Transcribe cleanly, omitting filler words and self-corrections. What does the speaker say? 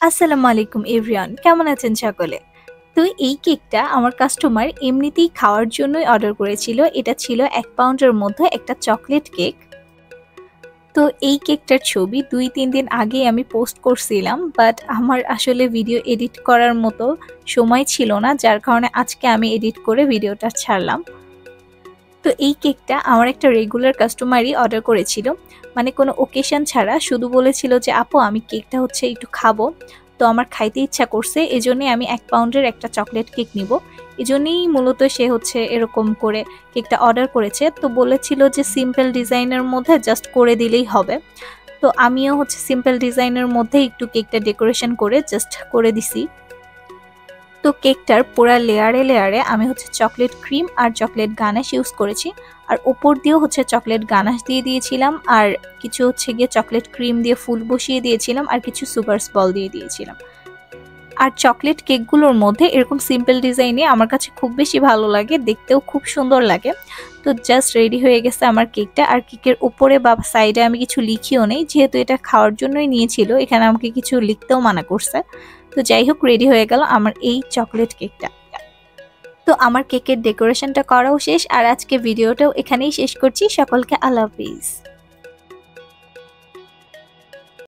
আসসালামু আলাইকুম এভরিওয়ান, কেমন আছেন সকলে? তো এই কেকটা আমার কাস্টমার এমনিতেই খাওয়ার জন্যই অর্ডার করেছিল। এটা ছিল ১ পাউন্ডের মধ্যে একটা চকলেট কেক। তো এই কেকটার ছবি ২-৩ দিন আগেই আমি পোস্ট করছিলাম, বাট আমার আসলে ভিডিও এডিট করার মতো সময় ছিল না, যার কারণে আজকে আমি এডিট করে ভিডিওটা ছাড়লাম। তো এই কেকটা আমার একটা রেগুলার কাস্টমারই অর্ডার করেছিল, মানে কোনো ওকেশন ছাড়া শুধু বলেছিল যে আপু আমি কেকটা হচ্ছে একটু খাবো, তো আমার খাইতে ইচ্ছা করছে, এজন্যই আমি ১ পাউন্ডের একটা চকলেট কেক নিব। এজন্যই মূলত সে হচ্ছে এরকম করে কেকটা অর্ডার করেছে। তো বলেছিল যে সিম্পল ডিজাইনের মধ্যে জাস্ট করে দিলেই হবে। তো আমিও হচ্ছে সিম্পল ডিজাইনের মধ্যে একটু কেকটা ডেকোরেশন করে জাস্ট করে দিছি। তো কেকটার পুরা লেয়ারে লেয়ারে আমি হচ্ছে চকলেট ক্রিম আর চকলেট গানাশ ইউজ করেছি, আর ওপর দিয়েও হচ্ছে চকলেট গানাশ দিয়ে দিয়েছিলাম, আর কিছু হচ্ছে গিয়ে চকলেট ক্রিম দিয়ে ফুল বসিয়ে দিয়েছিলাম, আর কিছু সুগারস বল দিয়ে দিয়েছিলাম। আর চকলেট কেকগুলোর মধ্যে এরকম সিম্পল ডিজাইনে আমার কাছে খুব বেশি ভালো লাগে, দেখতেও খুব সুন্দর লাগে। তো জাস্ট রেডি হয়ে গেছে আমার কেকটা। আর কেকের উপরে বা সাইডে আমি কিছু লিখিও নেই, যেহেতু এটা খাওয়ার জন্যই নিয়েছিল, এখানে আমাকে কিছু লিখতেও মানা করছে। তো যাই হোক, রেডি হয়ে গেল আমার এই চকলেট কেকটা। তো আমার কেকের ডেকোরেশনটা করাও শেষ, আর আজকে ভিডিওটাও এখানেই শেষ করছি। সকলকে আল্লাহ হাফিজ।